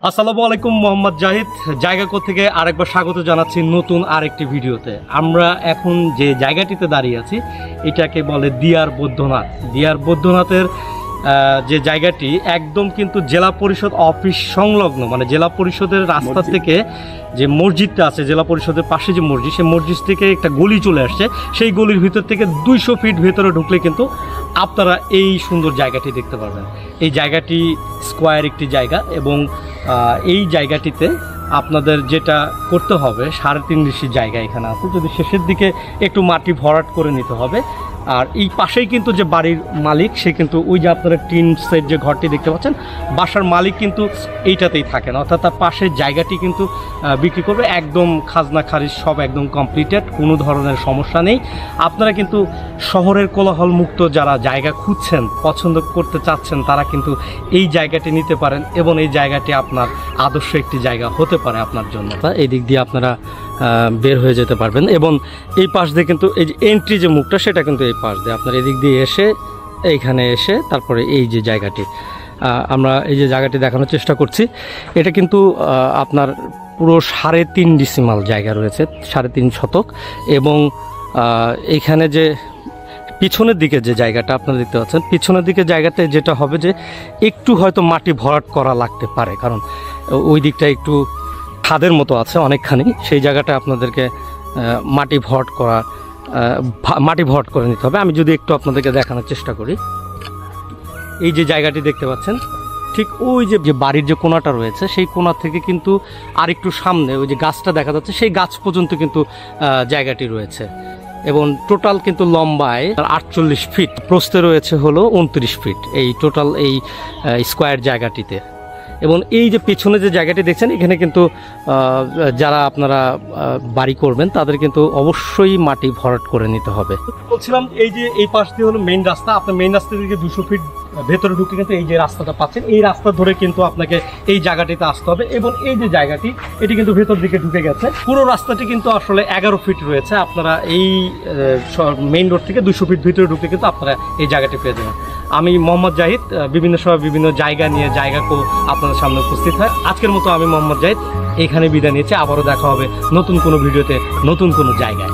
আসসালামু আলাইকুম, মোহাম্মদ জাহিদ জায়গা থেকে আরেকবার স্বাগত জানাচ্ছি নতুন আরেকটি ভিডিওতে। আমরা এখন যে জায়গাটিতে দাঁড়িয়ে আছি এটাকে বলে দিয়ার বৈদ্যনাথ। দিয়ার বৈদ্যনাথের যে জায়গাটি একদম কিন্তু জেলা পরিষদ অফিস সংলগ্ন, মানে জেলা পরিষদের রাস্তা থেকে যে মসজিদটা আছে, জেলা পরিষদের পাশে যে মসজিদ, সেই মসজিদ থেকে একটা গলি চলে আসছে। সেই গলির ভিতর থেকে 200 ফিট ভেতরে ঢুকলে কিন্তু আপনারা এই সুন্দর জায়গাটি দেখতে পারবেন। এই জায়গাটি স্কোয়ার একটি জায়গা এবং এই জায়গাটিতে আপনাদের যেটা করতে হবে, 3.5 ডিসি জায়গা এখানে আছে, যদি শেষের দিকে একটু মাটি ভরাট করে নিতে হবে। আর এই পাশেই কিন্তু যে বাড়ির মালিক, সে কিন্তু ওই যে আপনারা টিন সেট যে ঘরটি দেখতে পাচ্ছেন, বাসার মালিক কিন্তু এইটাতেই থাকেন, অর্থাৎ তার পাশের জায়গাটি কিন্তু বিক্রি করবে। একদম খাজনা খারিজ সব একদম কমপ্লিটেড, কোনো ধরনের সমস্যা নেই। আপনারা কিন্তু শহরের কোলাহল মুক্ত যারা জায়গা খুঁজছেন, পছন্দ করতে চাচ্ছেন, তারা কিন্তু এই জায়গাটি নিতে পারেন এবং এই জায়গাটি আপনার আদর্শ একটি জায়গা হতে পারে আপনার জন্য। এই দিক দিয়ে আপনারা বের হয়ে যেতে পারবেন এবং এই পাশ দিয়ে কিন্তু এই যে এন্ট্রি যে মুখটা, সেটা কিন্তু এই পাশ দিয়ে আপনার এদিক দিয়ে এসে এইখানে এসে তারপরে এই যে জায়গাটি আমরা এই যে জায়গাটি দেখানোর চেষ্টা করছি, এটা কিন্তু আপনার পুরো 3.5 ডিসিমাল জায়গা রয়েছে, 3.5 শতক। এবং এইখানে যে পিছনের দিকে যে জায়গাটা আপনারা দেখতে পাচ্ছেন, পিছনের দিকে জায়গাতে যেটা হবে যে একটু হয়তো মাটি ভরাট করা লাগতে পারে, কারণ ওই দিকটা একটু খাদের মতো আছে অনেকখানি। সেই জায়গাটা আপনাদেরকে মাটি ভরাট করে নিতে হবে। আমি যদি একটু আপনাদেরকে দেখানোর চেষ্টা করি, এই যে জায়গাটি দেখতে পাচ্ছেন, ঠিক ওই যে বাড়ির যে কোণাটা রয়েছে, সেই কোণা থেকে কিন্তু আর একটু সামনে ওই যে গাছটা দেখা যাচ্ছে, সেই গাছ পর্যন্ত কিন্তু জায়গাটি রয়েছে। এবং টোটাল কিন্তু লম্বায় 48 ফিট, প্রস্থে রয়েছে হলো 29 ফিট এই টোটাল এই স্কোয়ার জায়গাটিতে। এবং এই যে পেছনে যে জায়গাটি দেখছেন, এখানে কিন্তু যারা আপনারা বাড়ি করবেন তাদের কিন্তু অবশ্যই মাটি ভরাট করে নিতে হবে। বলছিলাম এই যে এই পাশ দিয়ে হলো মেইন রাস্তা, আপনার মেইন রাস্তা থেকে 200 ফিট ভেতরে ঢুকে কিন্তু এই যে রাস্তাটা পাচ্ছেন, এই রাস্তা ধরে কিন্তু আপনাকে এই জায়গাটিতে আসতে হবে। এবং এই যে জায়গাটি, এটি কিন্তু ভেতর দিকে ঢুকে গেছে। পুরো রাস্তাটি কিন্তু আসলে 11 ফিট রয়েছে। আপনারা এই মেইন রোড থেকে 200 ফিট ভিতরে ঢুকে কিন্তু আপনারা এই জায়গাটি পেয়ে যাবেন। আমি মোহাম্মদ জাহিদ বিভিন্ন সময় বিভিন্ন জায়গা নিয়ে জায়গাকেও আপনাদের সামনে উপস্থিত হয়। আজকের মতো আমি মোহাম্মদ জাহিদ এখানে বিদায় নিয়েছি। আবারও দেখা হবে নতুন কোনো ভিডিওতে, নতুন কোনো জায়গায়।